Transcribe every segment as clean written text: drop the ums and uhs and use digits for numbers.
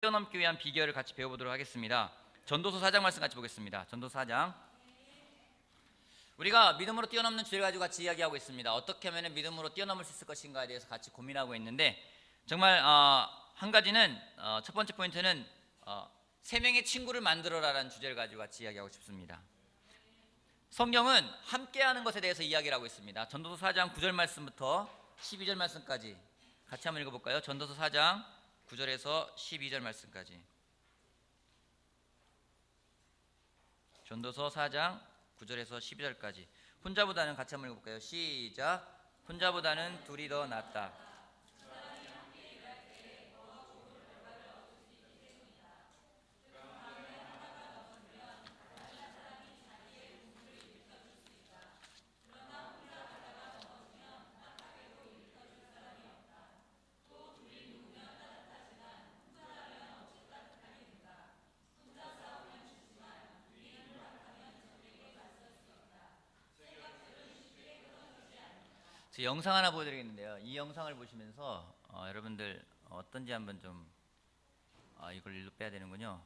뛰어넘기 위한 비결을 같이 배워보도록 하겠습니다. 전도서 4장 말씀 같이 보겠습니다. 전도서 4장. 우리가 믿음으로 뛰어넘는 주제를 가지고 같이 이야기하고 있습니다. 어떻게 하면 믿음으로 뛰어넘을 수 있을 것인가에 대해서 같이 고민하고 있는데, 정말 한 가지는 첫 번째 포인트는 세 명의 친구를 만들어라라는 주제를 가지고 같이 이야기하고 싶습니다. 성경은 함께하는 것에 대해서 이야기를 하고 있습니다. 전도서 4장 9절 말씀부터 12절 말씀까지 같이 한번 읽어볼까요? 전도서 4장 9절에서 12절 말씀까지. 전도서 4장 9절에서 12절까지. 혼자보다는 같이 한번 읽어볼까요? 시작. 혼자보다는 둘이 더 낫다. 제 영상 하나 보여드리겠는데요. 이 영상을 보시면서 여러분들 어떤지 한번 좀 이걸 일로 빼야 되는군요.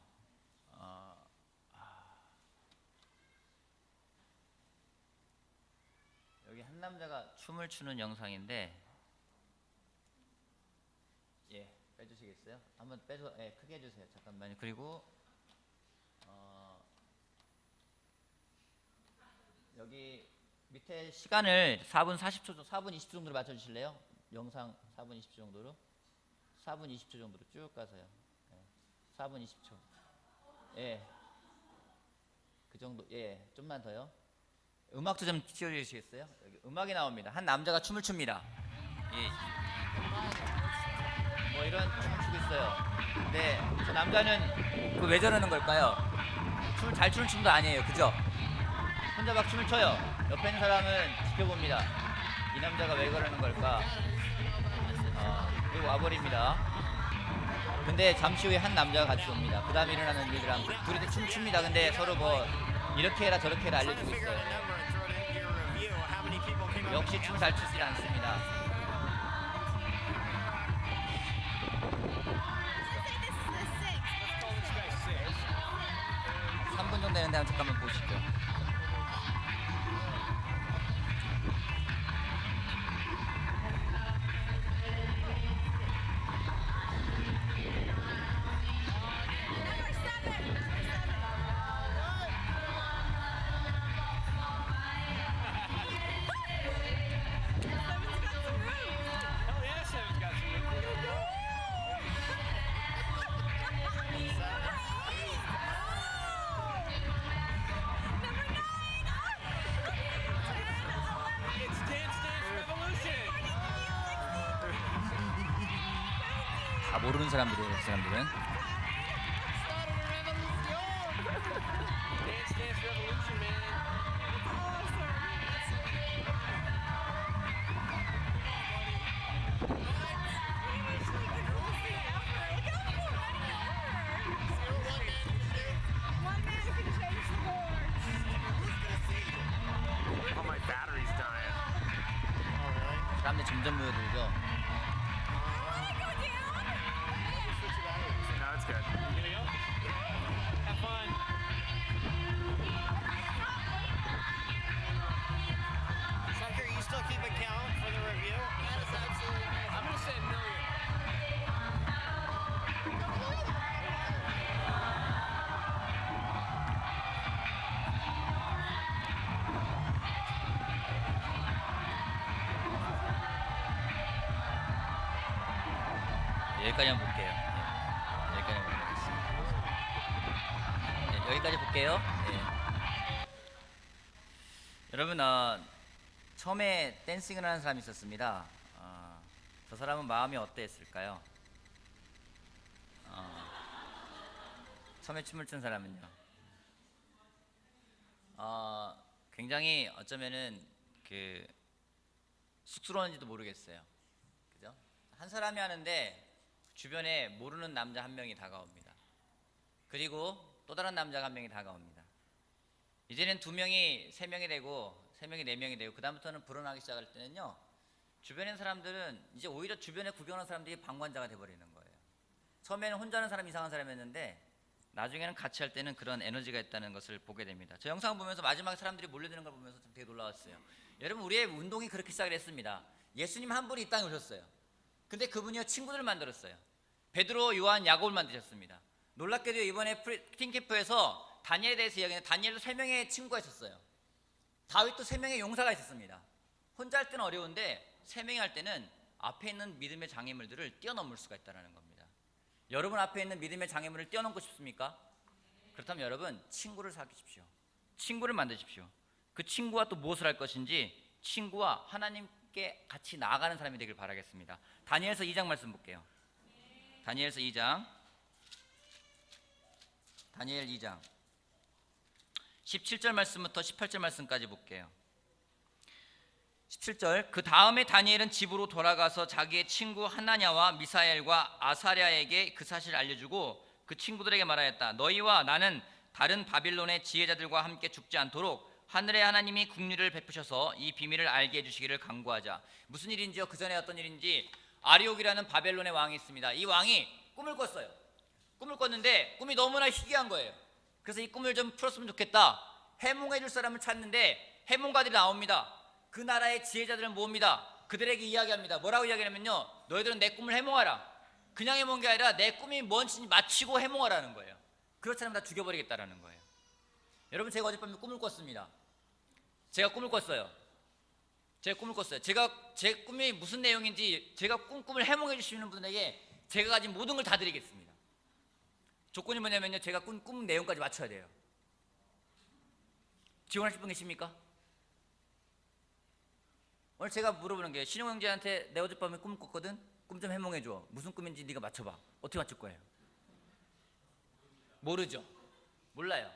여기 한 남자가 춤을 추는 영상인데, 빼주시겠어요? 한번 빼서 크게 해주세요. 잠깐만요. 그리고 여기 밑에 시간을 4분 40초, 4분 20초 정도로 맞춰주실래요? 영상 4분 20초 정도로? 4분 20초 정도로 쭉 가서요. 4분 20초. 그 정도. 좀만 더요. 음악도 좀 띄워주시겠어요? 여기 음악이 나옵니다. 한 남자가 춤을 춥니다. 뭐 이런 춤을 추고 있어요. 근데 저 남자는 왜 저러는 걸까요? 춤을 잘 추는 춤도 아니에요. 그죠? 혼자 막 춤을 춰요. 옆에 있는 사람은 지켜봅니다. 이 남자가 왜 그러는 걸까? 그리고 와버립니다. 근데 잠시 후에 한 남자가 같이 옵니다. 그 다음에 일어나는 일들은 둘이 춤춥니다. 근데 서로 뭐 이렇게 해라 저렇게 해라 알려주고 있어요. 역시 춤 잘 추지 않습니다. (3분) 정도 되는데 한번 잠깐만 보시죠. 다 모르는 사람들이에요. 그 사람들은. 사람들 점점 모여들죠. 여기까지 한번 볼게요. 여기까지 한번 보겠습니다. 여기까지 볼게요. 여러분, 처음에 댄싱을 하는 사람이 있었습니다. 저 사람은 마음이 어땠을까요? 처음에 춤을 춘 사람은요. 굉장히 어쩌면은 쑥스러운지도 모르겠어요. 그죠? 한 사람이 하는데 주변에 모르는 남자 한 명이 다가옵니다. 그리고 또 다른 남자가 한 명이 다가옵니다. 이제는 2명이 3명이 되고 3명이 4명이 되고, 그 다음부터는 불어나기 시작할 때는요, 주변의 사람들은 이제 오히려 주변에 구경하는 사람들이 방관자가 돼버리는 거예요. 처음에는 혼자 하는 사람 이상한 사람이었는데 나중에는 같이 할 때는 그런 에너지가 있다는 것을 보게 됩니다. 저 영상 보면서 마지막에 사람들이 몰려드는 걸 보면서 좀 되게 놀라웠어요. 여러분, 우리의 운동이 그렇게 시작을 했습니다. 예수님 한 분이 이 땅에 오셨어요. 근데 그분이요 친구들을 만들었어요. 베드로, 요한, 야곱을 만드셨습니다. 놀랍게도 이번에 팅캠프에서 다니엘에 대해서 이야기하는데 다니엘도 3명의 친구가 있었어요. 다윗도 3명의 용사가 있었습니다. 혼자 할 때는 어려운데 3명이 할 때는 앞에 있는 믿음의 장애물들을 뛰어넘을 수가 있다는 겁니다. 여러분 앞에 있는 믿음의 장애물을 뛰어넘고 싶습니까? 그렇다면 여러분 친구를 사귀십시오. 친구를 만드십시오. 그 친구와 또 무엇을 할 것인지 친구와 하나님께 같이 나아가는 사람이 되길 바라겠습니다. 다니엘서 2장 말씀 볼게요. 다니엘서 2장, 다니엘 2장 17절 말씀부터 18절 말씀까지 볼게요. 17절, 그 다음에 다니엘은 집으로 돌아가서 자기의 친구 하나냐와 미사엘과 아사랴에게 그 사실을 알려주고 그 친구들에게 말하였다. 너희와 나는 다른 바빌론의 지혜자들과 함께 죽지 않도록 하늘의 하나님이 긍휼을 베푸셔서 이 비밀을 알게 해주시기를 간구하자. 무슨 일인지요? 그 전에 어떤 일인지, 아리옥이라는 바벨론의 왕이 있습니다. 이 왕이 꿈을 꿨어요. 꿈을 꿨는데 꿈이 너무나 희귀한 거예요. 그래서 이 꿈을 좀 풀었으면 좋겠다. 해몽해 줄 사람을 찾는데 해몽가들이 나옵니다. 그 나라의 지혜자들을 모읍니다. 그들에게 이야기합니다. 뭐라고 이야기하냐면요, 너희들은 내 꿈을 해몽하라. 그냥 해몽한 게 아니라 내 꿈이 뭔지 맞히고 해몽하라는 거예요. 그렇지 않으면 다 죽여버리겠다라는 거예요. 여러분, 제가 어젯밤에 꿈을 꿨습니다. 제가 꿈을 꿨어요. 제가 제 꿈이 무슨 내용인지 제가 꿈을 해몽해 주시는 분에게 제가 가진 모든 걸 다 드리겠습니다. 조건이 뭐냐면요, 제가 꿈 내용까지 맞춰야 돼요. 지원하실 분 계십니까? 오늘 제가 물어보는 게, 신용 형제한테 내 어젯밤에 꿈 꿨거든? 꿈 좀 해몽해줘. 무슨 꿈인지 네가 맞춰봐. 어떻게 맞출 거예요? 모르죠. 몰라요.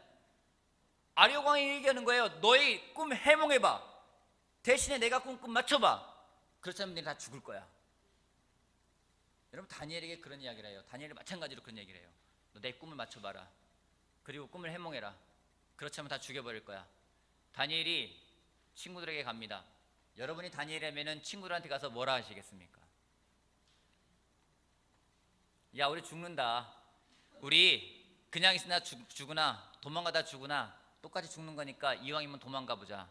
아리오광이 얘기하는 거예요. 너희 꿈 해몽해봐. 대신에 내가 꿈 맞춰봐. 그렇지 않으면 내가 다 죽을 거야. 여러분, 다니엘에게 그런 이야기를 해요. 다니엘이 마찬가지로 그런 얘기를 해요. 너 내 꿈을 맞춰봐라. 그리고 꿈을 해몽해라. 그렇지 않으면 다 죽여버릴 거야. 다니엘이 친구들에게 갑니다. 여러분이 다니엘이라면 친구들한테 가서 뭐라 하시겠습니까? 야, 우리 죽는다. 우리 그냥 있으나 죽으나 도망가다 죽으나 똑같이 죽는 거니까 이왕이면 도망가 보자.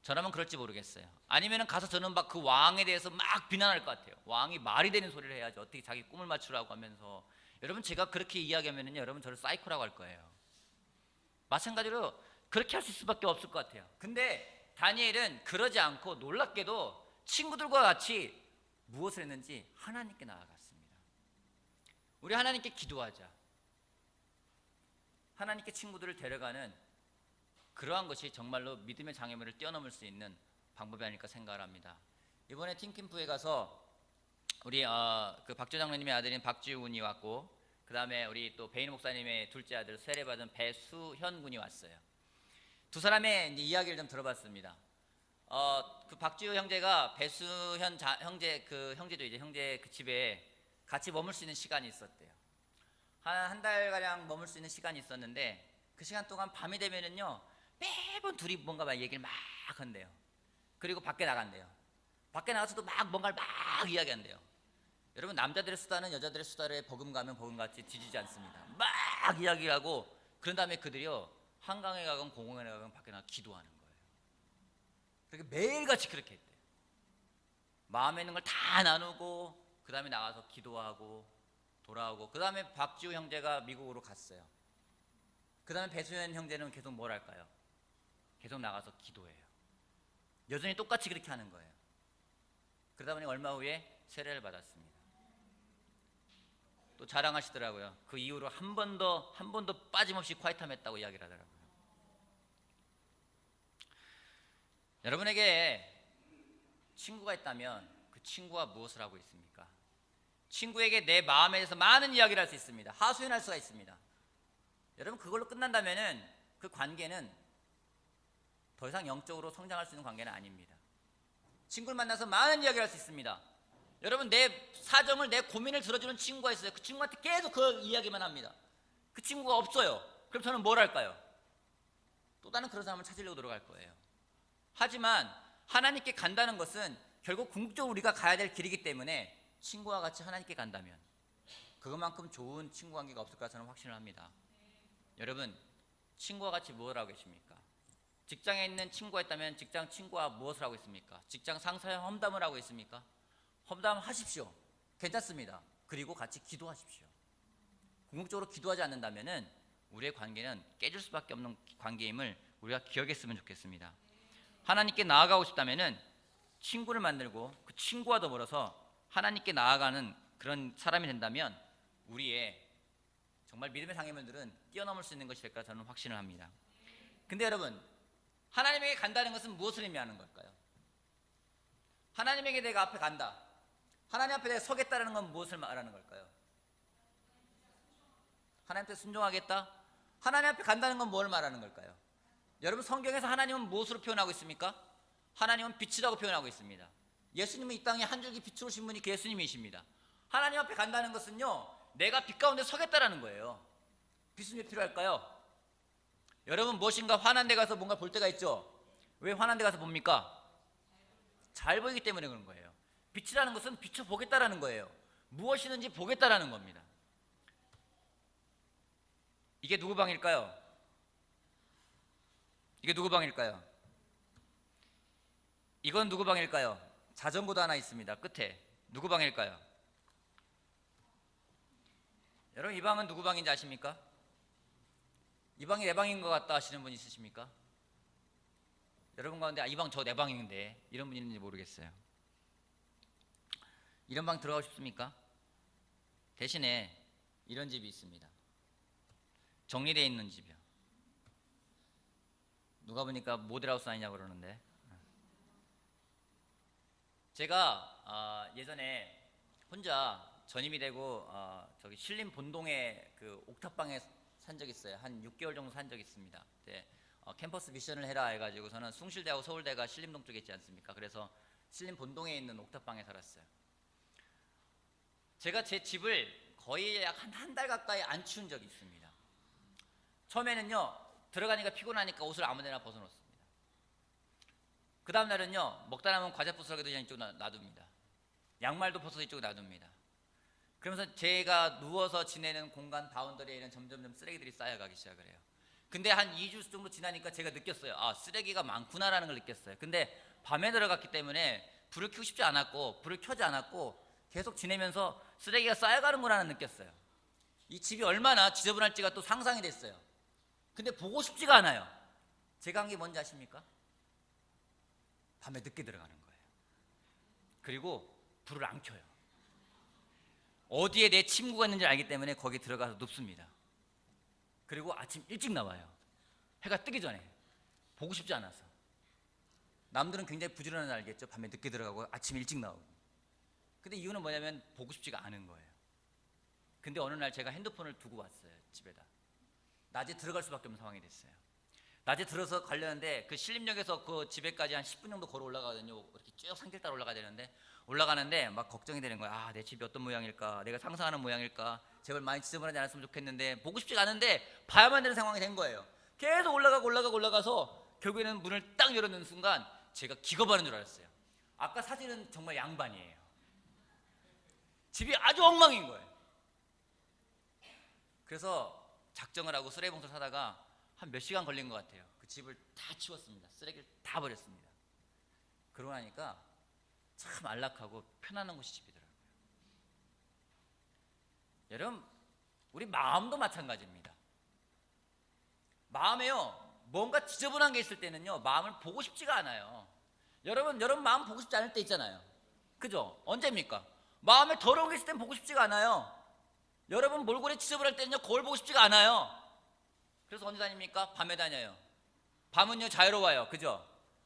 저라면 그럴지 모르겠어요. 아니면 가서 저는 막 그 왕에 대해서 막 비난할 것 같아요. 왕이 말이 되는 소리를 해야지. 어떻게 자기 꿈을 맞추라고 하면서. 여러분, 제가 그렇게 이야기하면요, 여러분 저를 사이코라고 할 거예요. 마찬가지로 그렇게 할 수밖에 없을 것 같아요. 근데 다니엘은 그러지 않고 놀랍게도 친구들과 같이 무엇을 했는지 하나님께 나아갔습니다. 우리 하나님께 기도하자. 하나님께 친구들을 데려가는 그러한 것이 정말로 믿음의 장애물을 뛰어넘을 수 있는 방법이 아닐까 생각을 합니다. 이번에 팅캠프에 가서 우리 그 박조 장로님의 아들인 박지우 군이 왔고, 그 다음에 우리 또 베인 목사님의 둘째 아들 세례받은 배수현 군이 왔어요. 두 사람의 이야기를 좀 들어봤습니다. 그 박지우 형제가 배수현 형제 그 형제도 이제 형제 그 집에 같이 머물 수 있는 시간이 있었대요. 한 달 가량 머물 수 있는 시간이 있었는데, 그 시간 동안 밤이 되면은요 매번 둘이 뭔가 막 얘기를 막 한대요. 그리고 밖에 나간대요. 밖에 나가서도 막 뭔가를 막 이야기한대요. 여러분, 남자들의 수다는 여자들의 수다를 버금가면 버금같이 뒤지지 않습니다. 막 이야기하고, 그런 다음에 그들이요 한강에 가건 공원에 가건 밖에 나가 기도하는 거예요. 그렇게 매일같이 그렇게 했대요. 마음에 있는 걸 다 나누고, 그 다음에 나가서 기도하고 돌아오고, 그 다음에 박지우 형제가 미국으로 갔어요. 그 다음에 배수현 형제는 계속 뭘 할까요? 계속 나가서 기도해요. 여전히 똑같이 그렇게 하는 거예요. 그러다 보니 얼마 후에 세례를 받았습니다. 또 자랑하시더라고요. 그 이후로 한 번도 빠짐없이 콰이트함 했다고 이야기를 하더라고요. 여러분에게 친구가 있다면 그 친구와 무엇을 하고 있습니까? 친구에게 내 마음에 대해서 많은 이야기를 할 수 있습니다. 하소연할 수가 있습니다. 여러분, 그걸로 끝난다면은 그 관계는 더 이상 영적으로 성장할 수 있는 관계는 아닙니다. 친구를 만나서 많은 이야기를 할 수 있습니다. 여러분, 내 사정을, 내 고민을 들어주는 친구가 있어요. 그 친구한테 계속 그 이야기만 합니다. 그 친구가 없어요. 그럼 저는 뭘 할까요? 또 다른 그런 사람을 찾으려고 들어갈 거예요. 하지만 하나님께 간다는 것은 결국 궁극적으로 우리가 가야 될 길이기 때문에 친구와 같이 하나님께 간다면 그것만큼 좋은 친구 관계가 없을 거라 저는 확신을 합니다. 여러분, 친구와 같이 무엇을 하고 계십니까? 직장에 있는 친구가 있다면 직장 친구와 무엇을 하고 있습니까? 직장 상사와 험담을 하고 있습니까? 험담하십시오. 괜찮습니다. 그리고 같이 기도하십시오. 궁극적으로 기도하지 않는다면 우리의 관계는 깨질 수밖에 없는 관계임을 우리가 기억했으면 좋겠습니다. 하나님께 나아가고 싶다면 친구를 만들고 그 친구와 더불어서 하나님께 나아가는 그런 사람이 된다면 우리의 정말 믿음의 장애물들은 뛰어넘을 수 있는 것이 될 거라 저는 확신을 합니다. 근데 여러분, 하나님에게 간다는 것은 무엇을 의미하는 걸까요? 하나님에게 내가 앞에 간다, 하나님 앞에 내가 서겠다는 건 무엇을 말하는 걸까요? 하나님께 순종하겠다? 하나님 앞에 간다는 건 뭘 말하는 걸까요? 여러분, 성경에서 하나님은 무엇으로 표현하고 있습니까? 하나님은 빛이라고 표현하고 있습니다. 예수님은 이 땅에 한 줄기 빛으로 오신 분이 그 예수님이십니다. 하나님 앞에 간다는 것은요, 내가 빛 가운데 서겠다라는 거예요. 빛은 왜 필요할까요? 여러분, 무엇인가 화난 데 가서 뭔가 볼 때가 있죠. 왜 화난 데 가서 봅니까? 잘 보이기 때문에 그런 거예요. 빛이라는 것은 비춰보겠다라는 거예요. 무엇이든지 보겠다라는 겁니다. 이게 누구 방일까요? 이게 누구 방일까요? 이건 누구 방일까요? 자전거도 하나 있습니다. 끝에. 누구 방일까요? 여러분, 이 방은 누구 방인지 아십니까? 이 방이 내 방인 것 같다 하시는 분 있으십니까? 여러분 가운데 이 방 저 내 방인데 이런 분 있는지 모르겠어요. 이런 방 들어가고 싶습니까? 대신에 이런 집이 있습니다. 정리되어 있는 집이요. 누가 보니까 모델하우스 아니냐고 그러는데, 제가 예전에 혼자 전임이 되고 저기 신림 본동에 그 옥탑방에 산 적이 있어요. 한 6개월 정도 산 적이 있습니다. 그때 캠퍼스 미션을 해라 해가지고 저는 숭실대하고 서울대가 신림동 쪽에 있지 않습니까? 그래서 신림 본동에 있는 옥탑방에 살았어요. 제가 제 집을 거의 약 한 달 가까이 안 치운 적이 있습니다. 처음에는요, 들어가니까 피곤하니까 옷을 아무데나 벗어놓습니다. 그 다음 날은요, 먹다 남은 과자 부스러기도 그냥 이쪽에 놔둡니다. 양말도 벗어서 이쪽에 놔둡니다. 그러면서 제가 누워서 지내는 공간 바운더리에는 점점점 쓰레기들이 쌓여가기 시작을 해요. 근데 한 2주 정도 지나니까 제가 느꼈어요. 아, 쓰레기가 많구나라는 걸 느꼈어요. 근데 밤에 들어갔기 때문에 불을 켜고 싶지 않았고 불을 켜지 않았고 계속 지내면서 쓰레기가 쌓여가는구나는 느꼈어요. 이 집이 얼마나 지저분할지가 또 상상이 됐어요. 근데 보고 싶지가 않아요. 제가 한 게 뭔지 아십니까? 밤에 늦게 들어가는 거예요. 그리고 불을 안 켜요. 어디에 내 침구가 있는지 알기 때문에 거기 들어가서 눕습니다. 그리고 아침 일찍 나와요. 해가 뜨기 전에. 보고 싶지 않아서. 남들은 굉장히 부지런한 알겠죠. 밤에 늦게 들어가고 아침 일찍 나오고. 근데 이유는 뭐냐면 보고 싶지가 않은 거예요. 근데 어느 날 제가 핸드폰을 두고 왔어요. 집에다. 낮에 들어갈 수밖에 없는 상황이 됐어요. 낮에 들어서 가려는데 그 신림역에서 그 집에까지 한 10분 정도 걸어 올라가거든요. 이렇게 쭉 산길 따라 올라가야 되는데, 올라가는데 막 걱정이 되는 거야. 아, 내 집이 어떤 모양일까? 내가 상상하는 모양일까? 제발 많이 지저분하지 않았으면 좋겠는데 보고 싶지가 않은데 봐야만 되는 상황이 된 거예요. 계속 올라가서 결국에는 문을 딱 열어놓는 순간 제가 기겁하는 줄 알았어요. 아까 사진은 정말 양반이에요. 집이 아주 엉망인 거예요. 그래서 작정을 하고 쓰레기 봉투를 사다가 한 몇 시간 걸린 것 같아요. 그 집을 다 치웠습니다. 쓰레기를 다 버렸습니다. 그러고 나니까 참 안락하고 편안한 곳이 집이더라고요. 여러분, 우리 마음도 마찬가지입니다. 마음에요, 뭔가 지저분한 게 있을 때는요, 마음을 보고 싶지가 않아요. 여러분 마음 보고 싶지 않을 때 있잖아요. 그죠? 언제입니까? 마음에 더러운 게 있을 땐 보고 싶지가 않아요. 여러분 몰골에 지저분할 때는요, 거울 보고 싶지가 않아요. 그래서 언제 다닙니까? 밤에 다녀요. 밤은요 자유로워요. 그죠?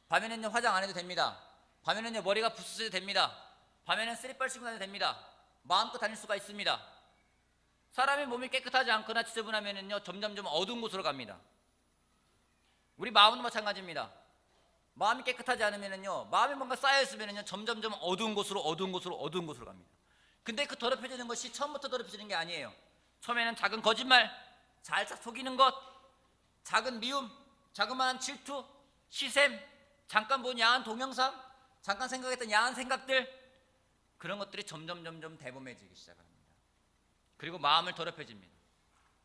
밤에는요 화장 안 해도 됩니다. 밤에는요 머리가 부스스해도 됩니다. 밤에는 쓰리빨 신고 다녀도 됩니다. 마음껏 다닐 수가 있습니다. 사람의 몸이 깨끗하지 않거나 지저분하면은요 점점점 어두운 곳으로 갑니다. 우리 마음도 마찬가지입니다. 마음이 깨끗하지 않으면은요, 마음에 뭔가 쌓여 있으면은요 점점점 어두운 곳으로 갑니다. 근데 그 더럽혀지는 것이 처음부터 더럽혀지는 게 아니에요. 처음에는 작은 거짓말, 살짝 속이는 것, 작은 미움, 자그마한 질투, 시샘, 잠깐 본 야한 동영상, 잠깐 생각했던 야한 생각들, 그런 것들이 점점 대범해지기 시작합니다. 그리고 마음을 더럽혀집니다.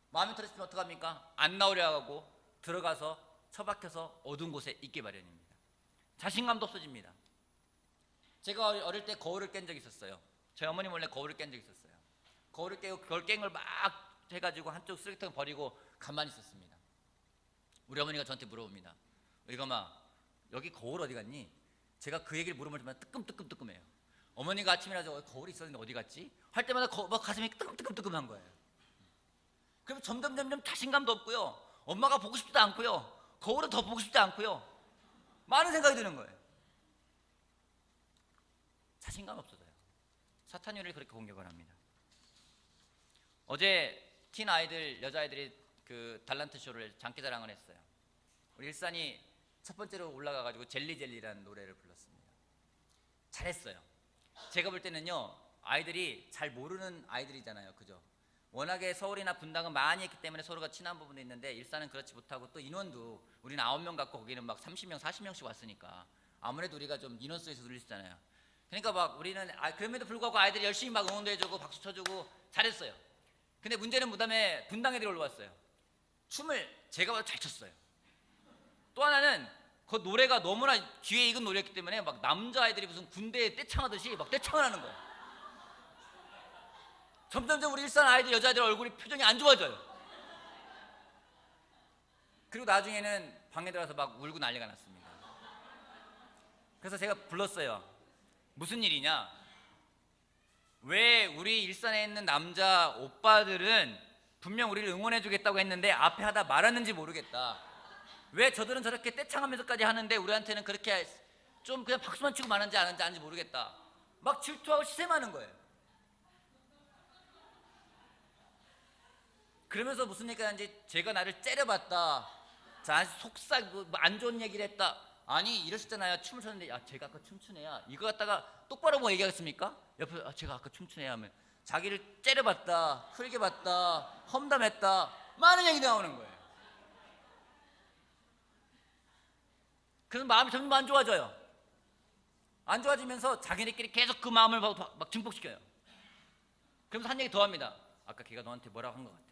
마음이 더럽히면 어떡합니까? 안 나오려 하고 들어가서 처박혀서 어두운 곳에 있기 마련입니다. 자신감도 없어집니다. 제가 어릴 때 거울을 깬 적이 있었어요. 저희 어머니 몰래 거울을 깬 적이 있었어요. 거울을 깨고 그걸 깬 걸 막 해가지고 한쪽 쓰레기통 버리고 가만히 있었습니다. 우리 어머니가 저한테 물어봅니다. 이거마, 여기 거울 어디 갔니? 제가 그 얘기를 물어볼 때마다 뜨끔뜨끔뜨끔해요. 어머니가 아침이라서 거울이 있었는데 어디 갔지? 할 때마다 막 가슴이 뜨끔뜨끔뜨끔한 거예요. 그럼 점점 자신감도 없고요. 엄마가 보고 싶지도 않고요. 거울은 더 보고 싶지 않고요. 많은 생각이 드는 거예요. 자신감 없어져요. 사탄이 우리를 그렇게 공격을 합니다. 어제 틴 아이들, 여자아이들이 그 달란트 쇼를 장기자랑을 했어요. 우리 일산이 첫 번째로 올라가가지고 젤리젤리라는 노래를 불렀습니다. 잘했어요. 제가 볼 때는요, 아이들이 잘 모르는 아이들이잖아요. 그죠? 워낙에 서울이나 분당은 많이 했기 때문에 서로가 친한 부분도 있는데 일산은 그렇지 못하고 또 인원도 우리는 9명 갖고 거기는 막 30명, 40명씩 왔으니까 아무래도 우리가 좀 인원 수에서 눌리시잖아요. 그러니까 막 우리는 그럼에도 불구하고 아이들이 열심히 막 응원도 해주고 박수 쳐주고 잘했어요. 근데 문제는 무덤에 분당 애들이 올라왔어요. 춤을 제가 봐도 잘 췄어요. 또 하나는 그 노래가 너무나 귀에 익은 노래였기 때문에 막 남자아이들이 무슨 군대에 떼창하듯이 막 떼창을 하는 거예요. 점점점 우리 일산 아이들, 여자아이들 얼굴이 표정이 안 좋아져요. 그리고 나중에는 방에 들어가서 막 울고 난리가 났습니다. 그래서 제가 불렀어요. 무슨 일이냐? 왜 우리 일산에 있는 남자 오빠들은 분명 우리를 응원해 주겠다고 했는데 앞에 하다 말았는지 모르겠다. 왜 저들은 저렇게 떼창하면서까지 하는데 우리한테는 그렇게 좀 그냥 박수만 치고 마는지 아는지 모르겠다. 막 질투하고 시샘하는 거예요. 그러면서 무슨 얘기가 하는지 제가 나를 째려봤다. 자, 속삭이고 안 좋은 얘기를 했다. 아니 이러셨잖아요. 춤을 췄는데 제가 아까 춤춘 애야. 이거 갖다가 똑바로 뭐 얘기하겠습니까? 옆에 제가 아까 춤춘 애야 하면 자기를 째려봤다, 흘게 봤다, 험담했다, 많은 얘기 나오는 거예요. 그래서 마음이 점점 안 좋아져요. 안 좋아지면서 자기네끼리 계속 그 마음을 막 증폭시켜요. 그러면서 한 얘기 더 합니다. 아까 걔가 너한테 뭐라고 한 것 같아.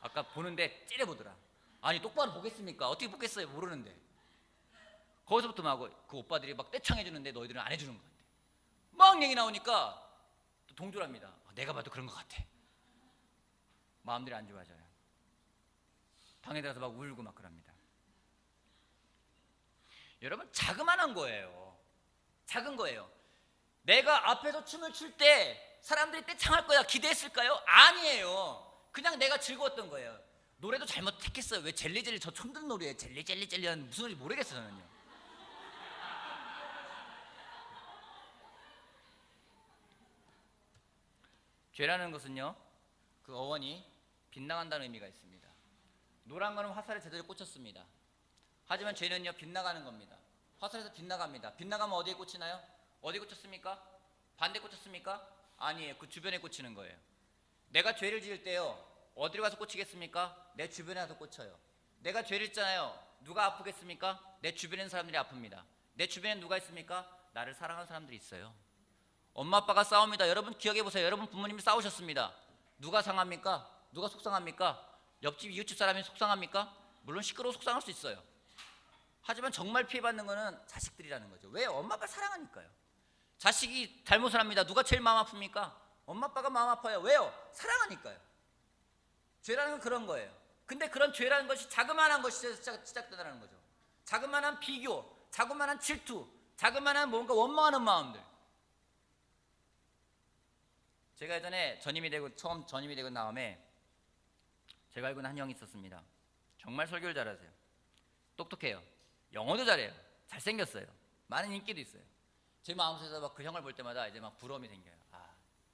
아까 보는데 째려보더라. 아니 똑바로 보겠습니까? 어떻게 보겠어요? 모르는데. 거기서부터 막 그 오빠들이 막 떼창해주는데 너희들은 안 해주는 것 같아. 막 얘기 나오니까 또 동조합니다. 내가 봐도 그런 것 같아. 마음들이 안 좋아져요. 방에 들어가서 막 울고 막 그럽니다. 여러분 자그마한 거예요. 작은 거예요. 내가 앞에서 춤을 출 때 사람들이 떼창할 거야 기대했을까요? 아니에요. 그냥 내가 즐거웠던 거예요. 노래도 잘못 택했어요. 왜 젤리젤리, 저 처음 듣는 노래예요. 젤리젤리 하는 무슨 소리인지 모르겠어요 저는요. 죄라는 것은요, 그 어원이 빗나간다는 의미가 있습니다. 노란 거는 화살에 제대로 꽂혔습니다. 하지만 죄는요 빗나가는 겁니다. 화살에서 빗나갑니다. 빗나가면 어디에 꽂히나요? 어디에 꽂혔습니까? 반대에 꽂혔습니까? 아니에요. 그 주변에 꽂히는 거예요. 내가 죄를 지을 때요 어디로 가서 꽂히겠습니까? 내 주변에 가서 꽂혀요. 내가 죄를 짓잖아요. 누가 아프겠습니까? 내 주변에 있는 사람들이 아픕니다. 내 주변에 누가 있습니까? 나를 사랑하는 사람들이 있어요. 엄마 아빠가 싸웁니다. 여러분 기억해 보세요. 여러분 부모님이 싸우셨습니다. 누가 상합니까? 누가 속상합니까? 옆집 이웃집 사람이 속상합니까? 물론 시끄러워 속상할 수 있어요. 하지만 정말 피해받는 거는 자식들이라는 거죠. 왜? 엄마 아빠 사랑하니까요. 자식이 잘못을 합니다. 누가 제일 마음 아픕니까? 엄마 아빠가 마음 아파요. 왜요? 사랑하니까요. 죄라는 건 그런 거예요. 근데 그런 죄라는 것이 자그마한 것이 시작된다는 거죠. 자그마한 비교, 자그마한 질투, 자그마한 뭔가 원망하는 마음들. 제가 예전에 처음 전임이 되고 다음에 제가 알고 있는 한 형이 있었습니다. 정말 설교를 잘하세요. 똑똑해요. 영어도 잘해요. 잘생겼어요. 많은 인기도 있어요. 제 마음속에서 막 그 형을 볼 때마다 이제 막 부러움이 생겨요.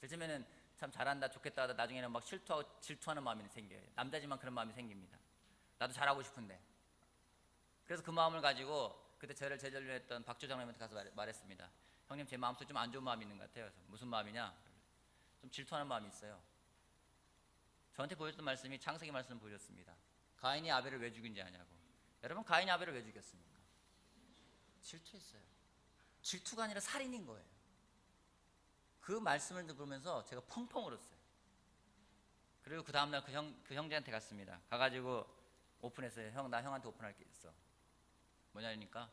요즘에는 참 잘한다, 좋겠다 하다 나중에는 막 실투하고 질투하는 마음이 생겨요. 남자지만 그런 마음이 생깁니다. 나도 잘하고 싶은데. 그래서 그 마음을 가지고 그때 저를 제자료했던 박조 장로님한테 가서 말했습니다. 형님 제 마음속에 좀 안 좋은 마음이 있는 것 같아요. 그래서 무슨 마음이냐? 좀 질투하는 마음이 있어요. 저한테 보여줬던 말씀이 창세기 말씀을 보여줬습니다. 가인이 아벨을 왜 죽인지 아냐고. 여러분 가인이 아벨을 왜 죽였습니까? 질투했어요. 질투가 아니라 살인인 거예요. 그 말씀을 들으면서 제가 펑펑 울었어요. 그리고 그 다음날 그 형제한테 갔습니다. 가가지고 오픈했어요. 형, 나 형한테 오픈할 게 있어. 뭐냐니까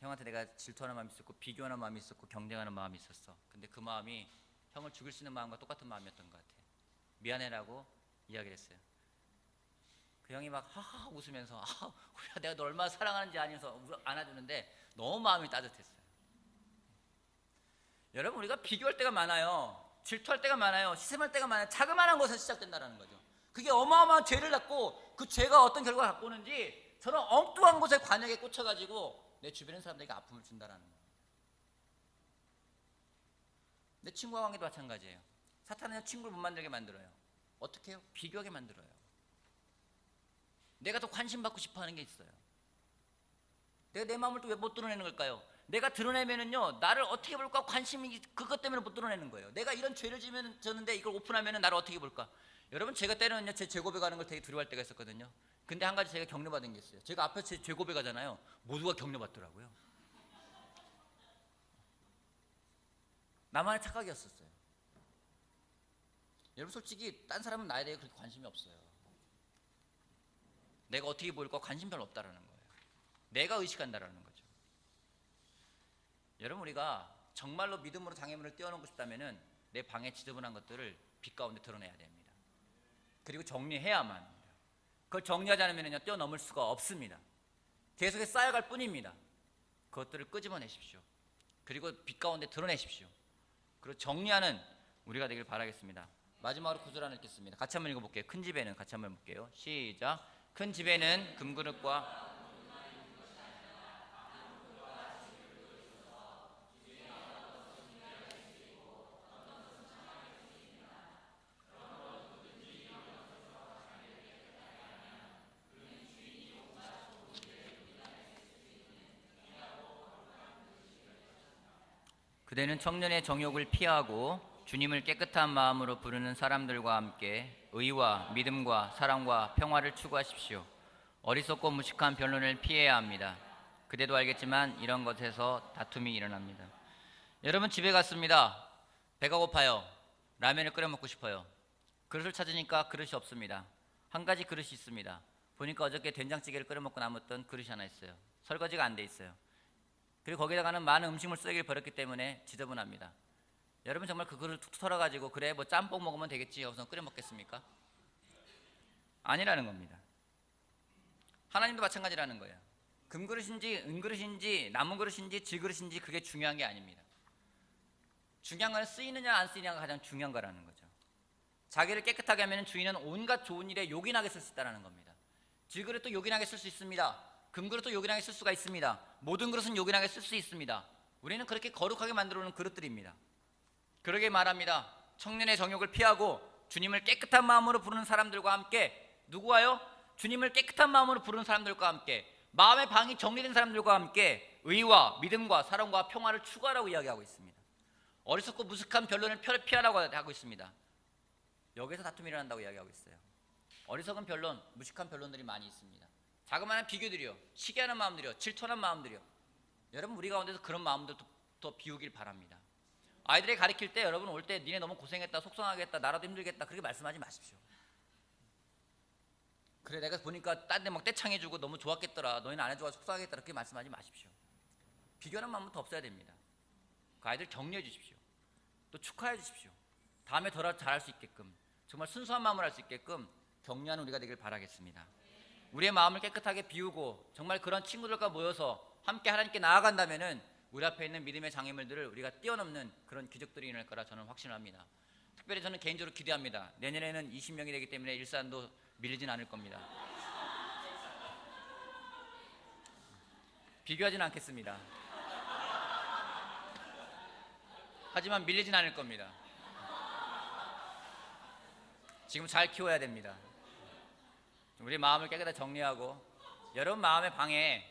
형한테 내가 질투하는 마음이 있었고 비교하는 마음이 있었고 경쟁하는 마음이 있었어. 근데 그 마음이 형을 죽일 수 있는 마음과 똑같은 마음이었던 것 같아. 미안해라고 이야기를 했어요. 그 형이 막 하하 웃으면서 우리가 내가 너 얼마나 사랑하는지 아면서 안아주는데 너무 마음이 따뜻했어요. 여러분, 우리가 비교할 때가 많아요. 질투할 때가 많아요. 시샘할 때가 많아요. 자그마한 것에서 시작된다는 거죠. 그게 어마어마한 죄를 낳고 그 죄가 어떤 결과를 갖고 오는지 저는 엉뚱한 곳에 관역에 꽂혀가지고 내 주변에 있는 사람들에게 아픔을 준다는 거예요. 내 친구와 관계도 마찬가지예요. 사탄은 친구를 못 만들게 만들어요. 어떻게 해요? 비교하게 만들어요. 내가 더 관심 받고 싶어 하는 게 있어요. 내가 내 마음을 또 왜 못 드러내는 걸까요? 내가 드러내면은요, 나를 어떻게 볼까 관심이 그것 때문에 못 드러내는 거예요. 내가 이런 죄를 지었는데 이걸 오픈하면은 나를 어떻게 볼까? 여러분, 제가 때로는요, 제 죄 고백하는 걸 되게 두려워할 때가 있었거든요. 근데 한 가지 제가 격려받은 게 있어요. 제가 앞에서 제 죄 고백하잖아요. 모두가 격려받더라고요. 나만의 착각이었었어요. 여러분, 솔직히 딴 사람은 나에 대해 그렇게 관심이 없어요. 내가 어떻게 보일까 관심 별로 없다라는 거예요. 내가 의식한다라는 거죠. 여러분, 우리가 정말로 믿음으로 장애물을 떼어놓고 싶다면은 내 방에 지저분한 것들을 빛 가운데 드러내야 됩니다. 그리고 정리해야만 합니다. 그걸 정리하지 않으면요, 떼어넘을 수가 없습니다. 계속해서 쌓여갈 뿐입니다. 그것들을 끄집어내십시오. 그리고 빛 가운데 드러내십시오. 그리고 정리하는 우리가 되길 바라겠습니다. 마지막으로 구절 하나 읽겠습니다. 같이 한번 읽어볼게요. 큰 집에는, 같이 한번 볼게요. 시작. 큰 집에는 금그릇과 그대는 청년의 정욕을 피하고 주님을 깨끗한 마음으로 부르는 사람들과 함께 의와 믿음과 사랑과 평화를 추구하십시오. 어리석고 무식한 변론을 피해야 합니다. 그대도 알겠지만 이런 것에서 다툼이 일어납니다. 여러분, 집에 갔습니다. 배가 고파요. 라면을 끓여 먹고 싶어요. 그릇을 찾으니까 그릇이 없습니다. 한 가지 그릇이 있습니다. 보니까 어저께 된장찌개를 끓여 먹고 남았던 그릇이 하나 있어요. 설거지가 안 돼 있어요. 그리고 거기다가는 많은 음식물 쓰레기를 버렸기 때문에 지저분합니다. 여러분, 정말 그 그릇을 툭툭 털어가지고 그래 뭐 짬뽕 먹으면 되겠지 하고서 끓여 먹겠습니까? 아니라는 겁니다. 하나님도 마찬가지라는 거예요. 금그릇인지 은그릇인지 나무 그릇인지 질그릇인지 그게 중요한 게 아닙니다. 중요한 건 쓰이느냐 안 쓰이느냐가 가장 중요한 거라는 거죠. 자기를 깨끗하게 하면 주인은 온갖 좋은 일에 요긴하게 쓸 수 있다는 겁니다. 질그릇도 요긴하게 쓸 수 있습니다. 금그릇도 요긴하게 쓸 수가 있습니다. 모든 그릇은 요긴하게 쓸 수 있습니다. 우리는 그렇게 거룩하게 만들어 놓은 그릇들입니다. 그러게 말합니다. 청년의 정욕을 피하고 주님을 깨끗한 마음으로 부르는 사람들과 함께, 누구와요? 주님을 깨끗한 마음으로 부르는 사람들과 함께, 마음의 방이 정리된 사람들과 함께 의와 믿음과 사랑과 평화를 추구하라고 이야기하고 있습니다. 어리석고 무식한 변론을 피하라고 하고 있습니다. 여기서 다툼이 일어난다고 이야기하고 있어요. 어리석은 변론, 무식한 변론들이 많이 있습니다. 자그마한 비교들이요, 시기하는 마음들이요, 질투하는 마음들이요. 여러분, 우리 가운데서 그런 마음들도 더 비우길 바랍니다. 아이들이 가르칠 때 여러분 올 때 니네 너무 고생했다, 속상하겠다, 나라도 힘들겠다 그렇게 말씀하지 마십시오. 그래 내가 보니까 딴 데 막 떼창해주고 너무 좋았겠더라, 너희는 안 해줘서 속상하겠다 그렇게 말씀하지 마십시오. 비교하는 마음은 더 없어야 됩니다. 그 아이들 격려해 주십시오. 또 축하해 주십시오. 다음에 더 잘할 수 있게끔, 정말 순수한 마음을 할 수 있게끔 격려하는 우리가 되길 바라겠습니다. 우리의 마음을 깨끗하게 비우고 정말 그런 친구들과 모여서 함께 하나님께 나아간다면은 우리 앞에 있는 믿음의 장애물들을 우리가 뛰어넘는 그런 기적들이 일어날 거라 저는 확신합니다. 특별히 저는 개인적으로 기대합니다. 내년에는 20명이 되기 때문에 일산도 밀리진 않을 겁니다. 비교하진 않겠습니다. 하지만 밀리진 않을 겁니다. 지금 잘 키워야 됩니다. 우리 마음을 깨끗하게 정리하고, 여러분 마음의 방에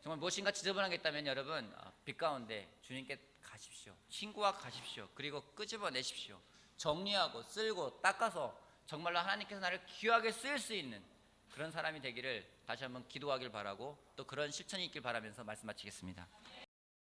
정말 무엇인가 지저분한 게 있다면 여러분 빛 가운데 주님께 가십시오. 친구와 가십시오. 그리고 끄집어내십시오. 정리하고 쓸고 닦아서 정말로 하나님께서 나를 귀하게 쓰일 수 있는 그런 사람이 되기를 다시 한번 기도하길 바라고, 또 그런 실천이 있길 바라면서 말씀 마치겠습니다.